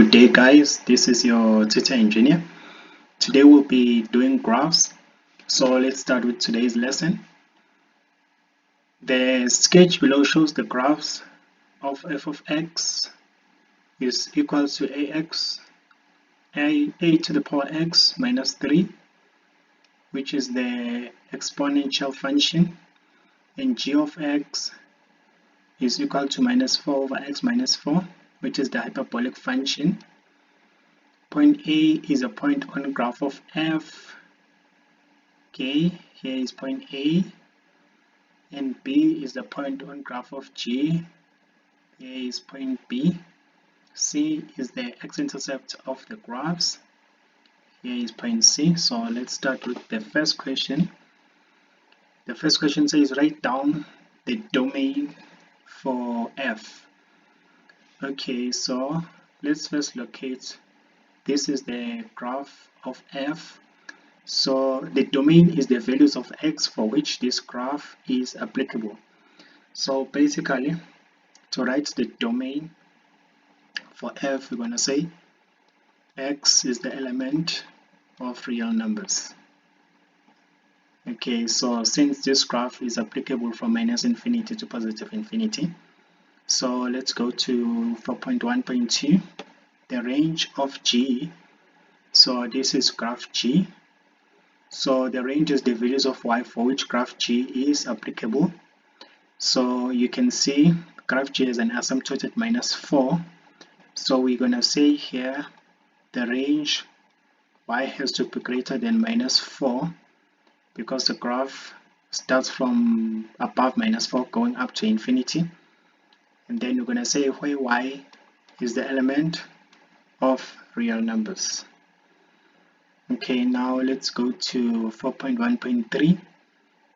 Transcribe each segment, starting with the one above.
Good day guys, this is your tutor engineer. Today we'll be doing graphs. So let's start with today's lesson. The sketch below shows the graphs of f of x is equal to ax, a to the power x minus 3, which is the exponential function, and g of x is equal to minus 4 over x minus 4, which is the hyperbolic function. Point A is a point on graph of f. Okay, here is point A, and B is the point on graph of G. Here is point B. C is the x-intercept of the graphs. Here is point C. So let's start with the first question. The first question says write down the domain for f. Okay, so let's first locate. This is the graph of f. So the domain is the values of x for which this graph is applicable. So basically, to write the domain for f, we're going to say x is the element of real numbers. Okay, so since this graph is applicable from minus infinity to positive infinity, so let's go to 4.1.2, the range of G. So this is graph G. So the range is the values of y for which graph G is applicable. So you can see graph G is an asymptote at minus 4. So we're going to say here the range y has to be greater than minus 4 because the graph starts from above minus 4 going up to infinity. And then we're going to say where y is the element of real numbers. Okay, now let's go to 4.1.3,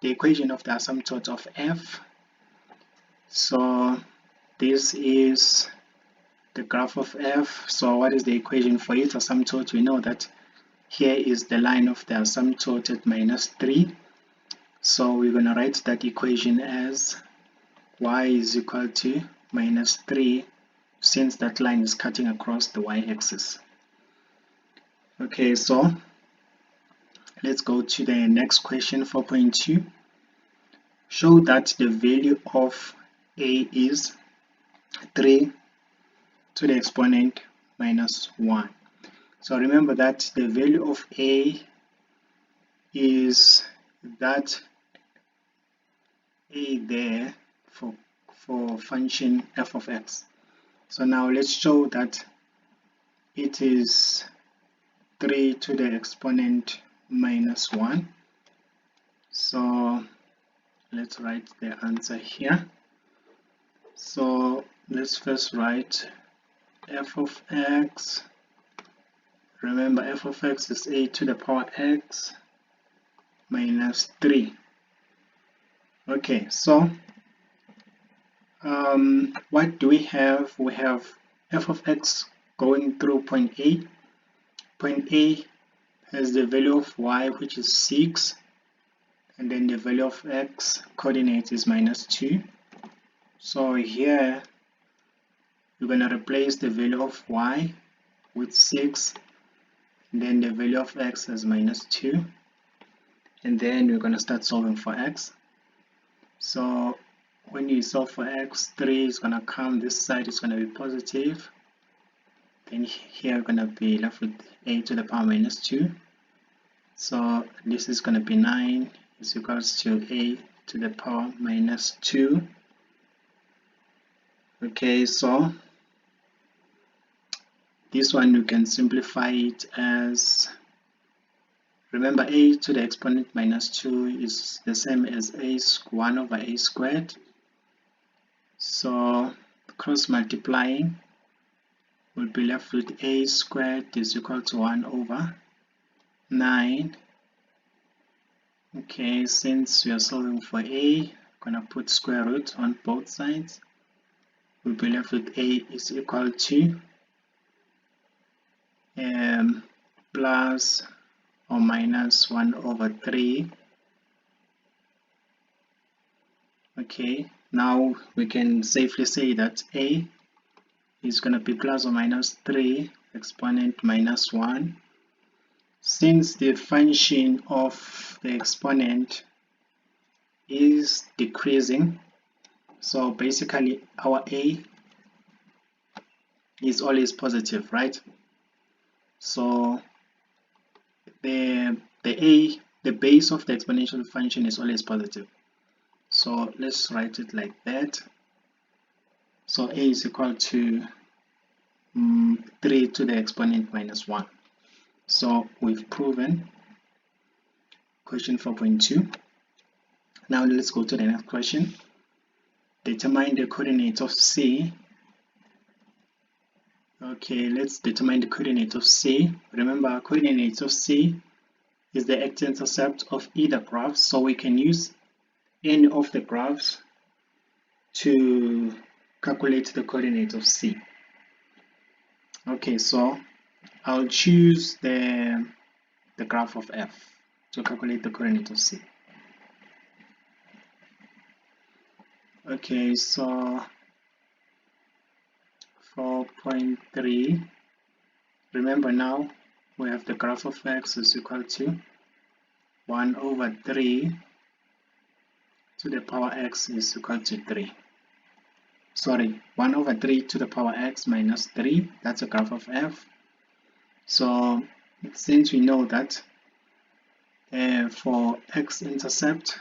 the equation of the asymptote of f. So this is the graph of f. So what is the equation for it? Asymptote, we know that here is the line of the asymptote at minus 3. So we're going to write that equation as y is equal to minus 3 since that line is cutting across the y-axis. Okay, so let's go to the next question, 4.2. Show that the value of a is 3 to the exponent minus 1. So remember that the value of a is that a there for function f of x. So now let's show that it is 3 to the exponent minus 1. So let's write the answer here. So let's first write f of x. Remember, f of x is a to the power x minus 3. Okay, so what do we have? We have f of x going through point A. Point A has the value of y, which is 6, and then the value of x coordinate is minus 2. So here we're going to replace the value of y with 6, and then the value of x as minus 2, and then we're going to start solving for x. So when you solve for x, 3 is going to come this side, is going to be positive. Then here we're going to be left with a to the power minus 2. So this is going to be 9 is equals to a to the power minus 2. Okay, so this one you can simplify it as, remember, a to the exponent minus 2 is the same as 1 over a squared. So cross multiplying will be left with a squared is equal to 1 over 9. Okay, since we are solving for a, I'm going to put square root on both sides. We'll be left with a is equal to plus or minus 1 over 3. Okay, now we can safely say that a is going to be plus or minus 3 exponent minus 1. Since the function of the exponent is decreasing, so basically our a is always positive, right? So the base of the exponential function is always positive. So let's write it like that. So a is equal to 3 to the exponent minus 1. So we've proven question 4.2. Now let's go to the next question. Determine the coordinate of C. Okay, let's determine the coordinate of C. Remember, coordinate of C is the x-intercept of either graph, so we can use any of the graphs to calculate the coordinate of C. Okay, so I'll choose the graph of F to calculate the coordinate of C. Okay, so 4.3. Remember now we have the graph of x is equal to 1 over 3 to the power x is equal to 3. Sorry, 1 over 3 to the power x minus 3. That's a graph of f. So since we know that for x-intercept,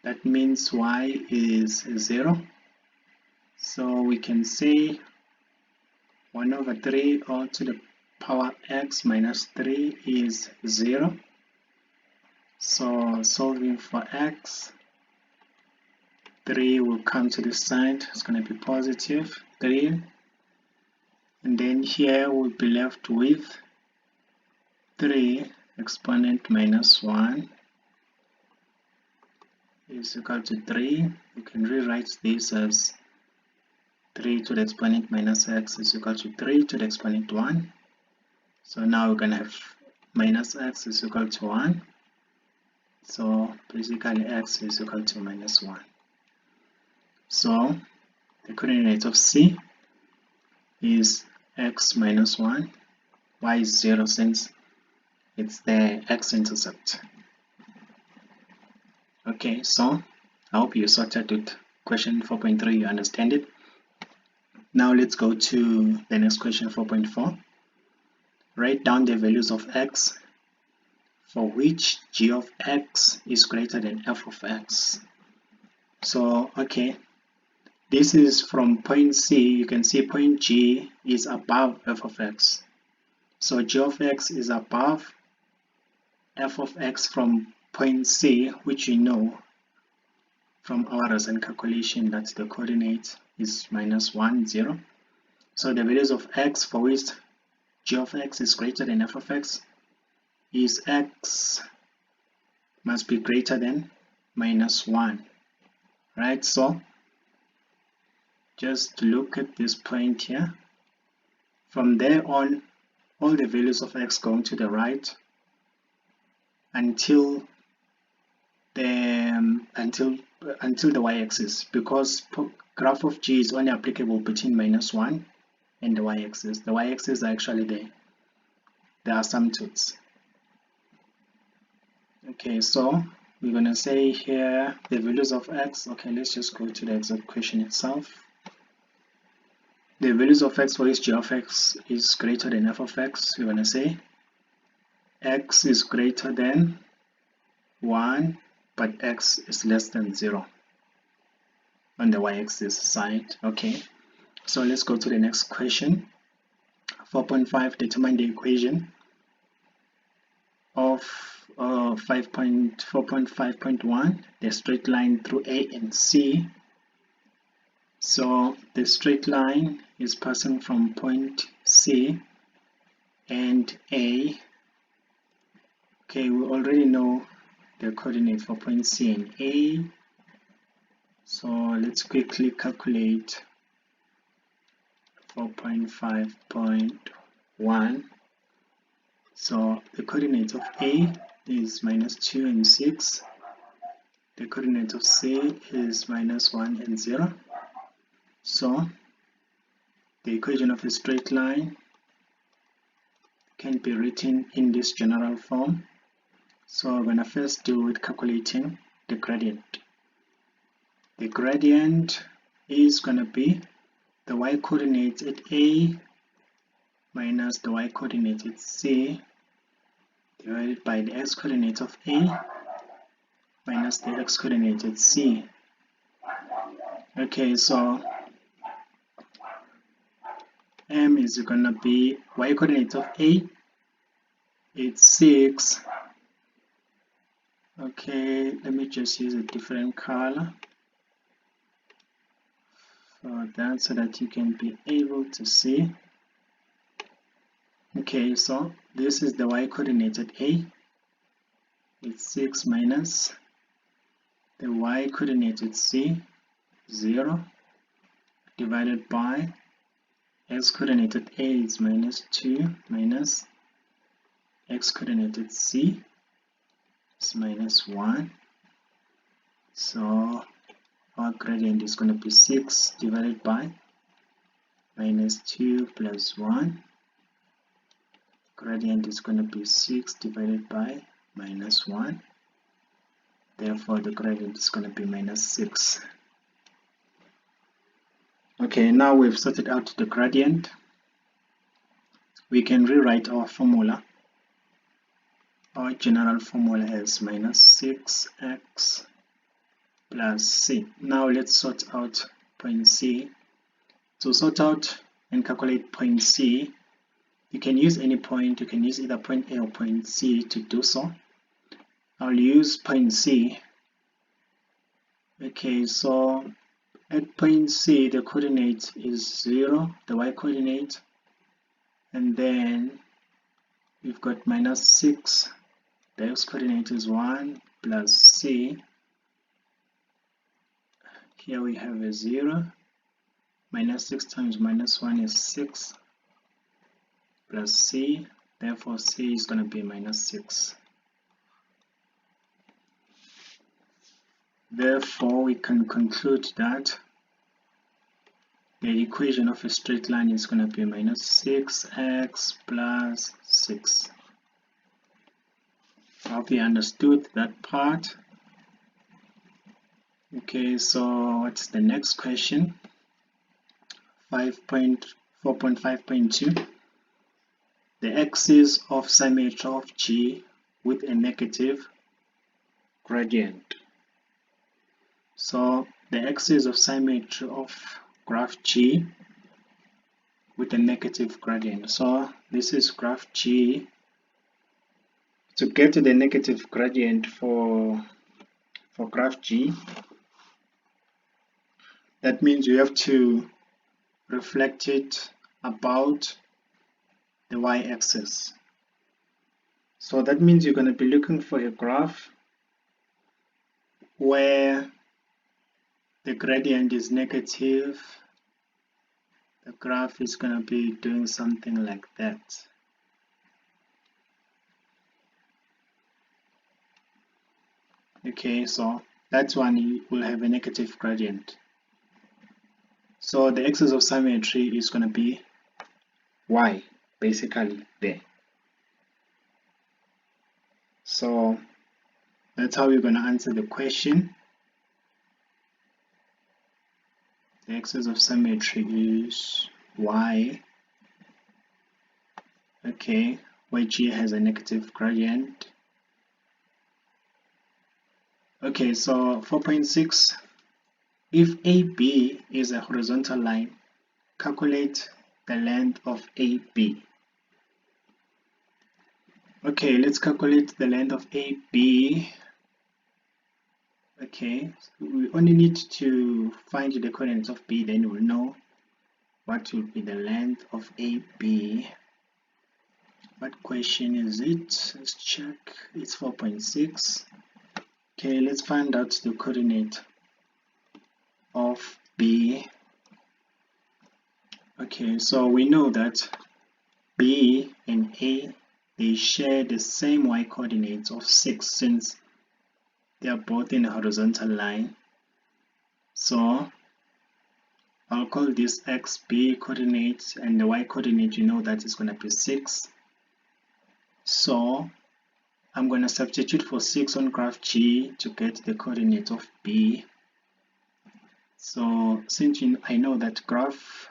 that means y is 0. So we can say 1 over 3 all to the power x minus 3 is 0. So solving for x, 3 will come to this side, it's going to be positive 3. And then here we'll be left with 3 exponent minus 1 is equal to 3. You can rewrite this as 3 to the exponent minus x is equal to 3 to the exponent 1. So now we're going to have minus x is equal to 1. So basically x is equal to minus 1. So the coordinate of C is x minus 1. Y is 0 since it's the x-intercept. Okay, so I hope you sorted with question 4.3, you understand it. Now let's go to the next question, 4.4. Write down the values of x for which g of x is greater than f of x. So, okay, this is from point C. You can see point G is above f of x. So g of x is above f of x from point C, which we know from our recent calculation that the coordinate is minus 1, 0. So the values of x for which g of x is greater than f of x is x must be greater than minus 1, right? So just look at this point here. From there on, all the values of x going to the right until the y-axis, because graph of g is only applicable between minus 1 and the y-axis. The y-axis are actually the asymptotes. Okay, so we're going to say here the values of x. Okay, let's just go to the exact question itself. The values of x for which g of x is greater than f of x, we're going to say x is greater than 1, but x is less than 0 on the y-axis side. Okay, so let's go to the next question. 4.5, determine the equation of 4.5.1, the straight line through A and C. So the straight line is passing from point C and A. Okay, we already know the coordinate for point C and A. So let's quickly calculate 4.5.1. So the coordinate of A is minus 2 and 6. The coordinate of C is minus 1 and 0. So the equation of a straight line can be written in this general form. So we're going to first deal with calculating the gradient. The gradient is going to be the y-coordinate at A minus the y-coordinate at C divided by the x-coordinate of A minus the x-coordinate at C. Okay, so M is going to be y-coordinate of A, it's 6. Okay, let me just use a different color for that so that you can be able to see. Okay, so this is the y-coordinate at A, it's 6 minus the y-coordinate at C, 0, divided by x-coordinate at A is minus 2 minus x-coordinate at C is minus 1. So our gradient is going to be 6 divided by minus 2 plus 1. Gradient is going to be 6 divided by minus 1. Therefore, the gradient is going to be minus 6. Okay, now we've sorted out the gradient. We can rewrite our formula. Our general formula is minus 6x plus c. Now let's sort out point C. To sort out and calculate point C, you can use any point. You can use either point A or point C to do so. I'll use point C. Okay, so at point C, the coordinate is 0, the y-coordinate, and then we've got minus 6, the x-coordinate is 1, plus c. Here we have a 0, minus 6 times minus 1 is 6, plus c, therefore c is going to be minus 6. Therefore, we can conclude that the equation of a straight line is going to be minus 6x plus 6. I hope you understood that part. Okay, so what's the next question? 4.5.2. The axis of symmetry of G with a negative gradient. So the axis of symmetry of graph G with a negative gradient. So this is graph G. To get to the negative gradient for graph G, that means you have to reflect it about the y-axis. So that means you're going to be looking for a graph where the gradient is negative. The graph is going to be doing something like that. Okay, so that one will have a negative gradient. So the axis of symmetry is going to be y, basically there. So that's how we're going to answer the question. The axis of symmetry is y. Okay, where G has a negative gradient. Okay, so 4.6. If AB is a horizontal line, calculate the length of AB. Okay, let's calculate the length of AB. Okay, so we only need to find the coordinates of B, then we'll know what will be the length of AB. What question is it? Let's check. It's 4.6. Okay, let's find out the coordinate of B. Okay, so we know that B and A, they share the same y coordinates of 6 since they are both in a horizontal line. So I'll call this xb coordinate, and the y coordinate, you know that is going to be 6. So I'm going to substitute for 6 on graph G to get the coordinate of B. So since I know that graph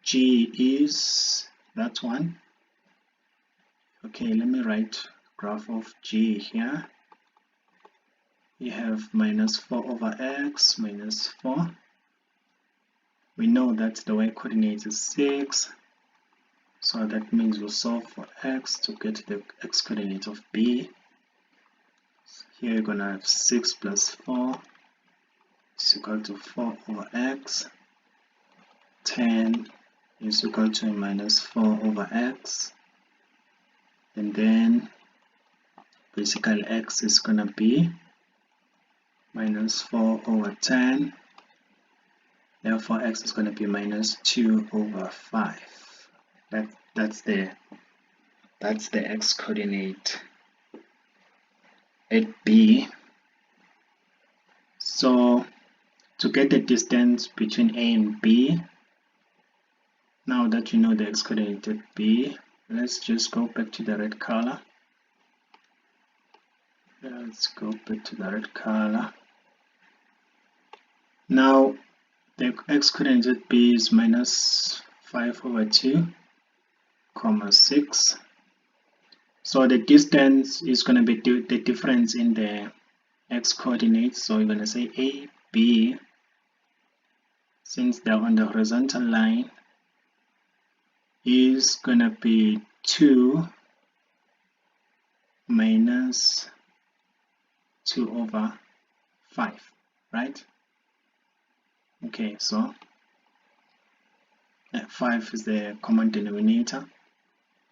G is that one, okay, let me write graph of G here. You have minus 4 over x minus 4. We know that the y coordinate is 6. So that means we'll solve for x to get the x coordinate of B. Here you're going to have 6 plus 4 is equal to 4 over x. 10 is equal to minus 4 over x. And then basically x is going to be minus 4 over 10. Therefore x is going to be minus 2 over 5. That's the x coordinate at B. So to get the distance between A and B, now that you know the x coordinate at B, let's just go back to the red color. Let's go back to the red color. Now the x coordinate at B is minus 5 over 2, comma 6. So the distance is going to be the difference in the x coordinates. So you're going to say AB, since they're on the horizontal line, is going to be 2 minus 2 over 5, right? Okay, so 5 is the common denominator.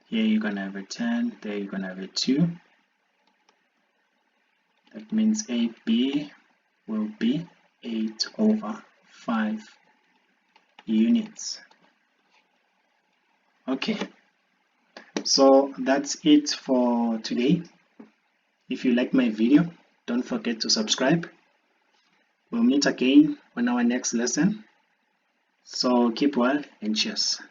Here you're going to have a 10, there you're going to have a 2. That means AB will be 8 over 5 units. Okay, so that's it for today. If you like my video, don't forget to subscribe. We'll meet again on our next lesson. So keep well and cheers.